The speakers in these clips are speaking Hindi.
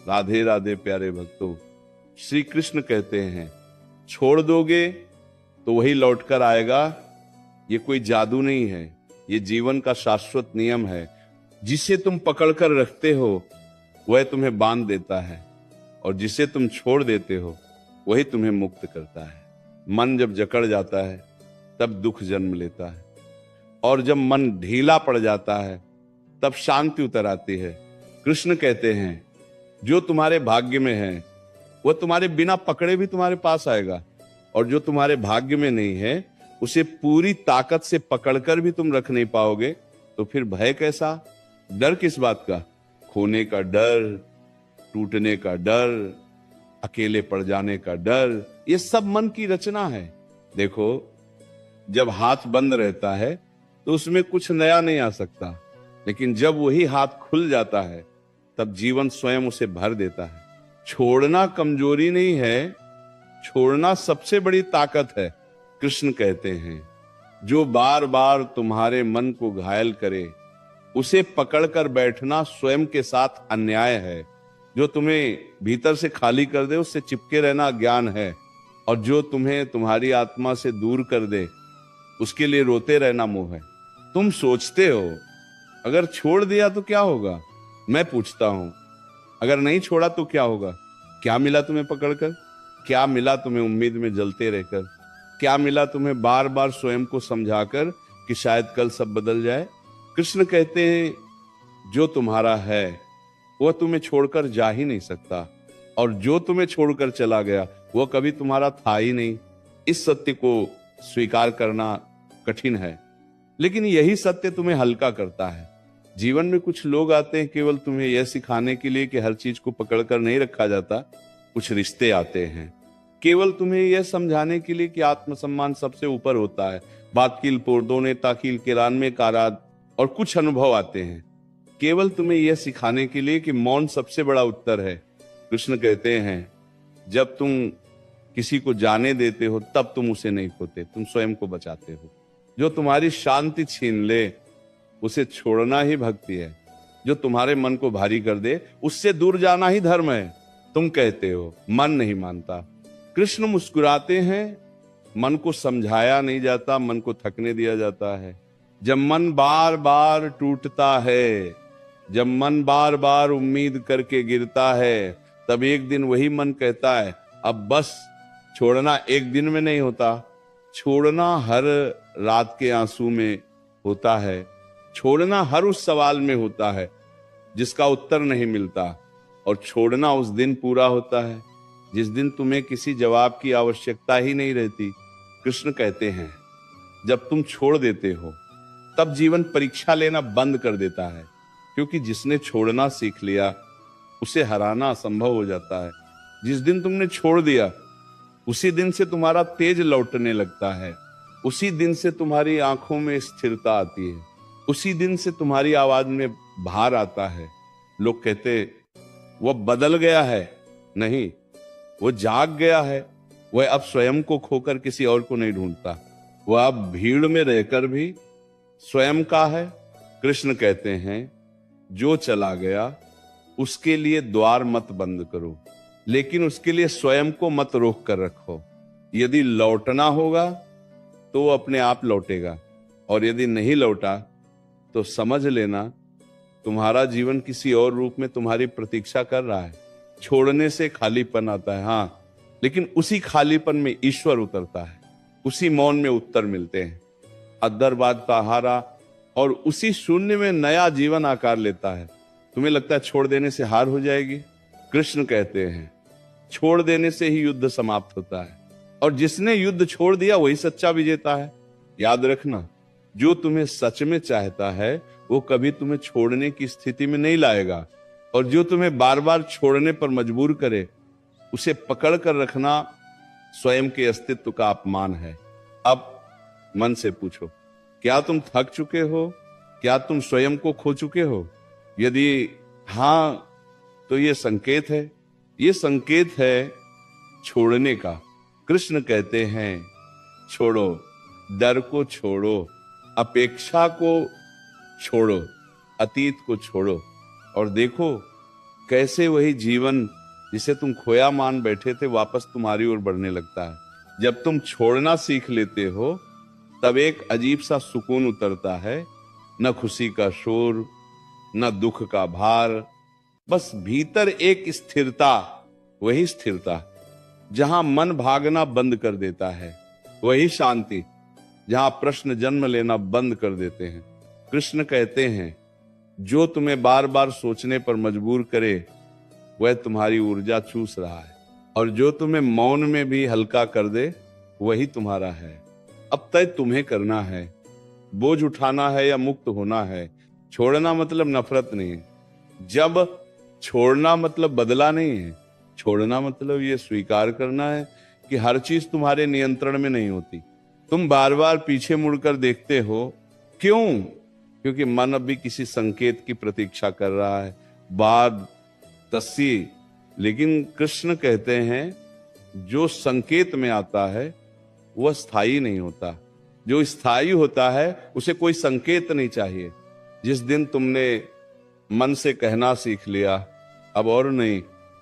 राधे राधे प्यारे भक्तों, श्री कृष्ण कहते हैं छोड़ दोगे तो वही लौटकर आएगा। ये कोई जादू नहीं है, ये जीवन का शाश्वत नियम है। जिसे तुम पकड़कर रखते हो वह तुम्हें बांध देता है, और जिसे तुम छोड़ देते हो वही तुम्हें मुक्त करता है। मन जब जकड़ जाता है तब दुख जन्म लेता है, और जब मन ढीला पड़ जाता है तब शांति उतर आती है। कृष्ण कहते हैं जो तुम्हारे भाग्य में है वह तुम्हारे बिना पकड़े भी तुम्हारे पास आएगा, और जो तुम्हारे भाग्य में नहीं है उसे पूरी ताकत से पकड़कर भी तुम रख नहीं पाओगे। तो फिर भय कैसा, डर किस बात का? खोने का डर, टूटने का डर, अकेले पड़ जाने का डर, ये सब मन की रचना है। देखो, जब हाथ बंद रहता है तो उसमें कुछ नया नहीं आ सकता, लेकिन जब वही हाथ खुल जाता है तब जीवन स्वयं उसे भर देता है। छोड़ना कमजोरी नहीं है, छोड़ना सबसे बड़ी ताकत है। कृष्ण कहते हैं जो बार बार तुम्हारे मन को घायल करे उसे पकड़कर बैठना स्वयं के साथ अन्याय है। जो तुम्हें भीतर से खाली कर दे उससे चिपके रहना ज्ञान है, और जो तुम्हें तुम्हारी आत्मा से दूर कर दे उसके लिए रोते रहना मोह है। तुम सोचते हो अगर छोड़ दिया तो क्या होगा? मैं पूछता हूं अगर नहीं छोड़ा तो क्या होगा? क्या मिला तुम्हें पकड़कर? क्या मिला तुम्हें उम्मीद में जलते रहकर? क्या मिला तुम्हें बार बार स्वयं को समझाकर कि शायद कल सब बदल जाए? कृष्ण कहते हैं जो तुम्हारा है वह तुम्हें छोड़कर जा ही नहीं सकता, और जो तुम्हें छोड़कर चला गया वह कभी तुम्हारा था ही नहीं। इस सत्य को स्वीकार करना कठिन है, लेकिन यही सत्य तुम्हें हल्का करता है। जीवन में कुछ लोग आते हैं केवल तुम्हें यह सिखाने के लिए कि हर चीज को पकड़कर नहीं रखा जाता। कुछ रिश्ते आते हैं केवल तुम्हें यह समझाने के लिए कि आत्मसम्मान सबसे ऊपर होता है। बात कील पोर्दोने ताकील किरान में काराद, और कुछ अनुभव आते हैं केवल तुम्हें यह सिखाने के लिए कि मौन सबसे बड़ा उत्तर है। कृष्ण कहते हैं जब तुम किसी को जाने देते हो तब तुम उसे नहीं खोते, तुम स्वयं को बचाते हो। जो तुम्हारी शांति छीन ले उसे छोड़ना ही भक्ति है। जो तुम्हारे मन को भारी कर दे उससे दूर जाना ही धर्म है। तुम कहते हो मन नहीं मानता। कृष्ण मुस्कुराते हैं, मन को समझाया नहीं जाता, मन को थकने दिया जाता है। जब मन बार बार टूटता है, जब मन बार बार उम्मीद करके गिरता है, तब एक दिन वही मन कहता है अब बस। छोड़ना एक दिन में नहीं होता, छोड़ना हर रात के आंसू में होता है। छोड़ना हर उस सवाल में होता है जिसका उत्तर नहीं मिलता, और छोड़ना उस दिन पूरा होता है जिस दिन तुम्हें किसी जवाब की आवश्यकता ही नहीं रहती। कृष्ण कहते हैं जब तुम छोड़ देते हो तब जीवन परीक्षा लेना बंद कर देता है, क्योंकि जिसने छोड़ना सीख लिया उसे हराना असंभव हो जाता है। जिस दिन तुमने छोड़ दिया उसी दिन से तुम्हारा तेज लौटने लगता है, उसी दिन से तुम्हारी आंखों में स्थिरता आती है, उसी दिन से तुम्हारी आवाज में भार आता है। लोग कहते वह बदल गया है, नहीं, वो जाग गया है। वह अब स्वयं को खोकर किसी और को नहीं ढूंढता, वह अब भीड़ में रहकर भी स्वयं का है। कृष्ण कहते हैं जो चला गया उसके लिए द्वार मत बंद करो, लेकिन उसके लिए स्वयं को मत रोक कर रखो। यदि लौटना होगा तो वो अपने आप लौटेगा, और यदि नहीं लौटा तो समझ लेना तुम्हारा जीवन किसी और रूप में तुम्हारी प्रतीक्षा कर रहा है। छोड़ने से खालीपन आता है, हाँ, लेकिन उसी खालीपन में ईश्वर उतरता है, उसी मौन में उत्तर मिलते हैं। अद्दरबाद का हारा, और उसी शून्य में नया जीवन आकार लेता है। तुम्हें लगता है छोड़ देने से हार हो जाएगी? कृष्ण कहते हैं छोड़ देने से ही युद्ध समाप्त होता है, और जिसने युद्ध छोड़ दिया वही सच्चा विजेता है। याद रखना, जो तुम्हें सच में चाहता है वो कभी तुम्हें छोड़ने की स्थिति में नहीं लाएगा, और जो तुम्हें बार बार छोड़ने पर मजबूर करे उसे पकड़ कर रखना स्वयं के अस्तित्व का अपमान है। अब मन से पूछो, क्या तुम थक चुके हो? क्या तुम स्वयं को खो चुके हो? यदि हां तो ये संकेत है, ये संकेत है छोड़ने का। कृष्ण कहते हैं छोड़ो, डर को छोड़ो, अपेक्षा को छोड़ो, अतीत को छोड़ो, और देखो कैसे वही जीवन जिसे तुम खोया मान बैठे थे वापस तुम्हारी ओर बढ़ने लगता है। जब तुम छोड़ना सीख लेते हो तब एक अजीब सा सुकून उतरता है, न खुशी का शोर, न दुख का भार, बस भीतर एक स्थिरता, वही स्थिरता जहां मन भागना बंद कर देता है, वही शांति जहां प्रश्न जन्म लेना बंद कर देते हैं। कृष्ण कहते हैं जो तुम्हें बार बार सोचने पर मजबूर करे वह तुम्हारी ऊर्जा चूस रहा है, और जो तुम्हें मौन में भी हल्का कर दे वही तुम्हारा है। अब तय तुम्हें करना है, बोझ उठाना है या मुक्त होना है। छोड़ना मतलब नफरत नहीं है, जब छोड़ना मतलब बदला नहीं है। छोड़ना मतलब ये स्वीकार करना है कि हर चीज तुम्हारे नियंत्रण में नहीं होती। तुम बार बार पीछे मुड़कर देखते हो, क्यों? क्योंकि मन अब भी किसी संकेत की प्रतीक्षा कर रहा है, बाद तस्सी। लेकिन कृष्ण कहते हैं जो संकेत में आता है वह स्थायी नहीं होता, जो स्थायी होता है उसे कोई संकेत नहीं चाहिए। जिस दिन तुमने मन से कहना सीख लिया अब और नहीं,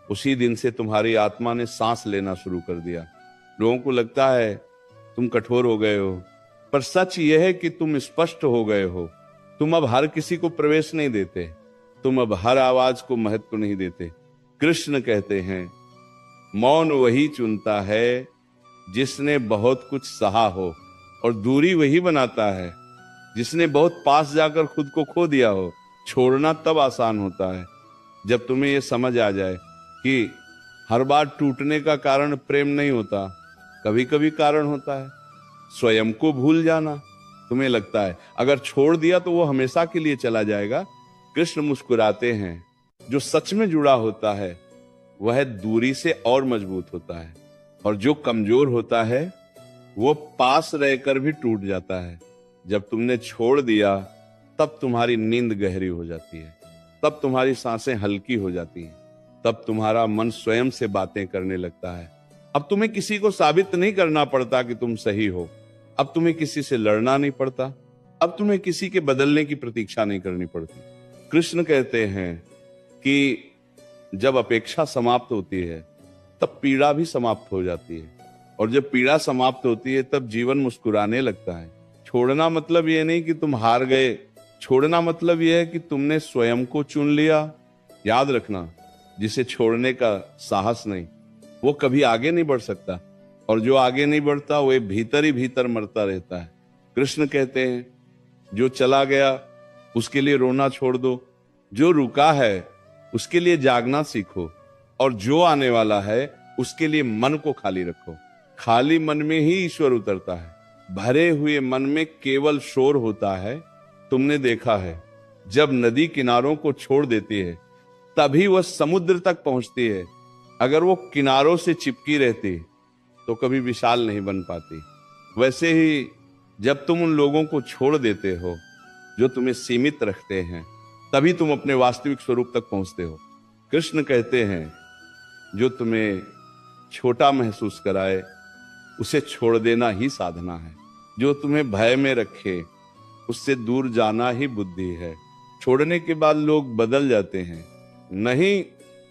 उसी दिन से तुम्हारी आत्मा ने सांस लेना शुरू कर दिया। लोगों को लगता है तुम कठोर हो गए हो, पर सच यह है कि तुम स्पष्ट हो गए हो। तुम अब हर किसी को प्रवेश नहीं देते, तुम अब हर आवाज को महत्व नहीं देते। कृष्ण कहते हैं मौन वही चुनता है जिसने बहुत कुछ सहा हो, और दूरी वही बनाता है जिसने बहुत पास जाकर खुद को खो दिया हो। छोड़ना तब आसान होता है जब तुम्हें यह समझ आ जाए कि हर बार टूटने का कारण प्रेम नहीं होता, कभी कभी कारण होता है स्वयं को भूल जाना। तुम्हें लगता है अगर छोड़ दिया तो वो हमेशा के लिए चला जाएगा। कृष्ण मुस्कुराते हैं जो सच में जुड़ा होता है वह दूरी से और मजबूत होता है, और जो कमजोर होता है वो पास रहकर भी टूट जाता है। जब तुमने छोड़ दिया तब तुम्हारी नींद गहरी हो जाती है, तब तुम्हारी सांसें हल्की हो जाती हैं, तब तुम्हारा मन स्वयं से बातें करने लगता है। अब तुम्हें किसी को साबित नहीं करना पड़ता कि तुम सही हो, अब तुम्हें किसी से लड़ना नहीं पड़ता, अब तुम्हें किसी के बदलने की प्रतीक्षा नहीं करनी पड़ती। कृष्ण कहते हैं कि जब अपेक्षा समाप्त होती है तब पीड़ा भी समाप्त हो जाती है, और जब पीड़ा समाप्त होती है तब जीवन मुस्कुराने लगता है। छोड़ना मतलब यह नहीं कि तुम हार गए, छोड़ना मतलब यह है कि तुमने स्वयं को चुन लिया। याद रखना, जिसे छोड़ने का साहस नहीं वो कभी आगे नहीं बढ़ सकता, और जो आगे नहीं बढ़ता वह भीतर ही भीतर मरता रहता है। कृष्ण कहते हैं जो चला गया उसके लिए रोना छोड़ दो, जो रुका है उसके लिए जागना सीखो, और जो आने वाला है उसके लिए मन को खाली रखो। खाली मन में ही ईश्वर उतरता है, भरे हुए मन में केवल शोर होता है। तुमने देखा है जब नदी किनारों को छोड़ देती है तभी वह समुद्र तक पहुंचती है, अगर वो किनारों से चिपकी रहती तो कभी विशाल नहीं बन पाती। वैसे ही जब तुम उन लोगों को छोड़ देते हो जो तुम्हें सीमित रखते हैं, तभी तुम अपने वास्तविक स्वरूप तक पहुंचते हो। कृष्ण कहते हैं जो तुम्हें छोटा महसूस कराए उसे छोड़ देना ही साधना है, जो तुम्हें भय में रखे उससे दूर जाना ही बुद्धि है। छोड़ने के बाद लोग बदल जाते हैं, नहीं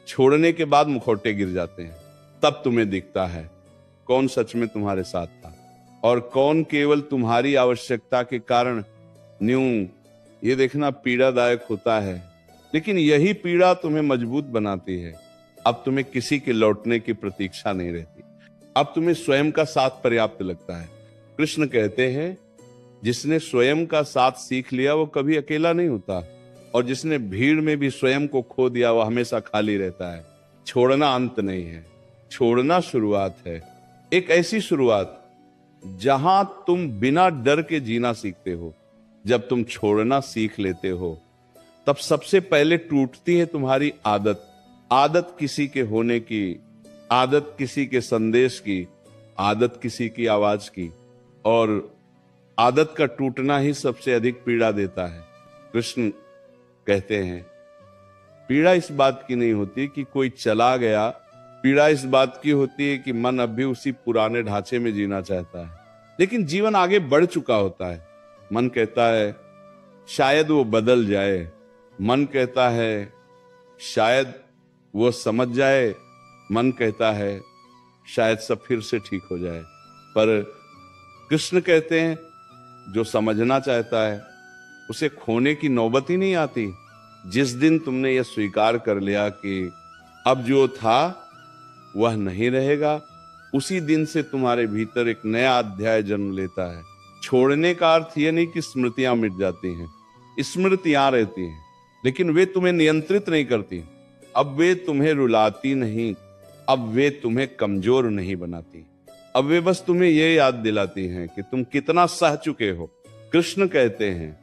छोड़ने के बाद मुखौटे गिर जाते हैं। तब तुम्हें दिखता है कौन सच में तुम्हारे साथ था और कौन केवल तुम्हारी आवश्यकता के कारण न्यूं। ये देखना पीड़ादायक होता है, लेकिन यही पीड़ा तुम्हें मजबूत बनाती है। अब तुम्हें किसी के लौटने की प्रतीक्षा नहीं रहती, अब तुम्हें स्वयं का साथ पर्याप्त लगता है। कृष्ण कहते हैं जिसने स्वयं का साथ सीख लिया वो कभी अकेला नहीं होता, और जिसने भीड़ में भी स्वयं को खो दिया वो हमेशा खाली रहता है। छोड़ना अंत नहीं है, छोड़ना शुरुआत है, एक ऐसी शुरुआत जहां तुम बिना डर के जीना सीखते हो। जब तुम छोड़ना सीख लेते हो तब सबसे पहले टूटती है तुम्हारी आदत, आदत किसी के होने की, आदत किसी के संदेश की, आदत किसी की आवाज की, और आदत का टूटना ही सबसे अधिक पीड़ा देता है। कृष्ण कहते हैं पीड़ा इस बात की नहीं होती कि कोई चला गया, पीड़ा इस बात की होती है कि मन अब भी उसी पुराने ढांचे में जीना चाहता है, लेकिन जीवन आगे बढ़ चुका होता है। मन कहता है शायद वो बदल जाए, मन कहता है शायद वो समझ जाए, मन कहता है शायद सब फिर से ठीक हो जाए। पर कृष्ण कहते हैं जो समझना चाहता है उसे खोने की नौबत ही नहीं आती। जिस दिन तुमने यह स्वीकार कर लिया कि अब जो था वह नहीं रहेगा, उसी दिन से तुम्हारे भीतर एक नया अध्याय जन्म लेता है। छोड़ने का अर्थ यह नहीं कि स्मृतियां मिट जाती हैं, स्मृतियां रहती हैं, लेकिन वे तुम्हें नियंत्रित नहीं करती। अब वे तुम्हें रुलाती नहीं, अब वे तुम्हें कमजोर नहीं बनाती। अब वे बस तुम्हें यह याद दिलाती हैं कि तुम कितना सह चुके हो। कृष्ण कहते हैं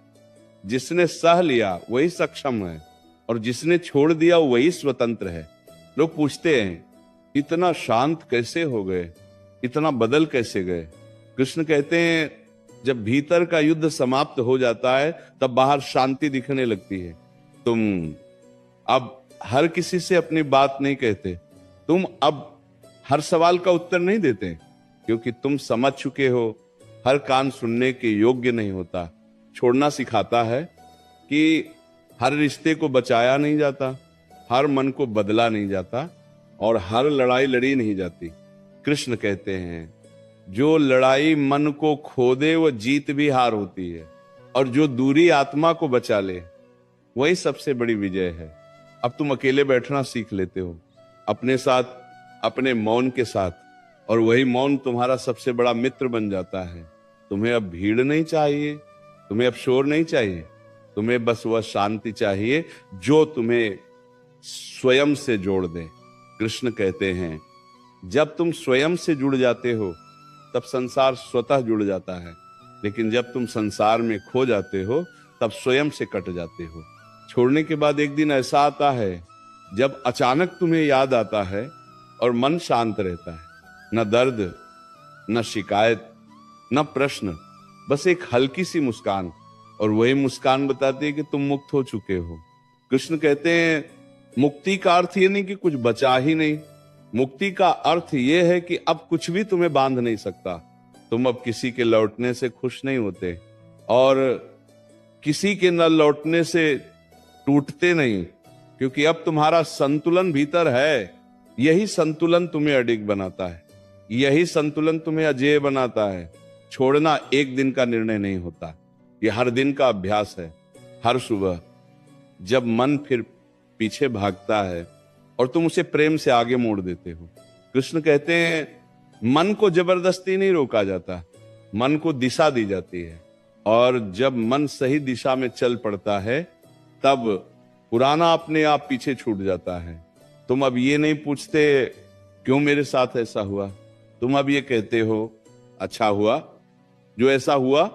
जिसने सह लिया वही सक्षम है और जिसने छोड़ दिया वही स्वतंत्र है। लोग पूछते हैं इतना शांत कैसे हो गए, इतना बदल कैसे गए? कृष्ण कहते हैं जब भीतर का युद्ध समाप्त हो जाता है तब बाहर शांति दिखने लगती है। तुम अब हर किसी से अपनी बात नहीं कहते, तुम अब हर सवाल का उत्तर नहीं देते, क्योंकि तुम समझ चुके हो हर कान सुनने के योग्य नहीं होता। छोड़ना सिखाता है कि हर रिश्ते को बचाया नहीं जाता, हर मन को बदला नहीं जाता और हर लड़ाई लड़ी नहीं जाती। कृष्ण कहते हैं जो लड़ाई मन को खो दे वो जीत भी हार होती है, और जो दूरी आत्मा को बचा ले वही सबसे बड़ी विजय है। अब तुम अकेले बैठना सीख लेते हो अपने साथ, अपने मौन के साथ, और वही मौन तुम्हारा सबसे बड़ा मित्र बन जाता है। तुम्हें अब भीड़ नहीं चाहिए, तुम्हें अब शोर नहीं चाहिए, तुम्हें बस वह शांति चाहिए जो तुम्हें स्वयं से जोड़ दे। कृष्ण कहते हैं जब तुम स्वयं से जुड़ जाते हो तब संसार स्वतः जुड़ जाता है, लेकिन जब तुम संसार में खो जाते हो तब स्वयं से कट जाते हो। छोड़ने के बाद एक दिन ऐसा आता है जब अचानक तुम्हें याद आता है और मन शांत रहता है। न दर्द, न शिकायत, न प्रश्न, बस एक हल्की सी मुस्कान, और वही मुस्कान बताती है कि तुम मुक्त हो चुके हो। कृष्ण कहते हैं मुक्ति का अर्थ ये नहीं कि कुछ बचा ही नहीं, मुक्ति का अर्थ ये है कि अब कुछ भी तुम्हें बांध नहीं सकता। तुम अब किसी के लौटने से खुश नहीं होते और किसी के न लौटने से टूटते नहीं, क्योंकि अब तुम्हारा संतुलन भीतर है। यही संतुलन तुम्हें अडिग बनाता है, यही संतुलन तुम्हें अजेय बनाता है। छोड़ना एक दिन का निर्णय नहीं होता, यह हर दिन का अभ्यास है। हर सुबह जब मन फिर पीछे भागता है और तुम उसे प्रेम से आगे मोड़ देते हो। कृष्ण कहते हैं मन को जबरदस्ती नहीं रोका जाता, मन को दिशा दी जाती है, और जब मन सही दिशा में चल पड़ता है तब पुराना अपने आप पीछे छूट जाता है। तुम अब ये नहीं पूछते क्यों मेरे साथ ऐसा हुआ, तुम अब ये कहते हो अच्छा हुआ, जो ऐसा हुआ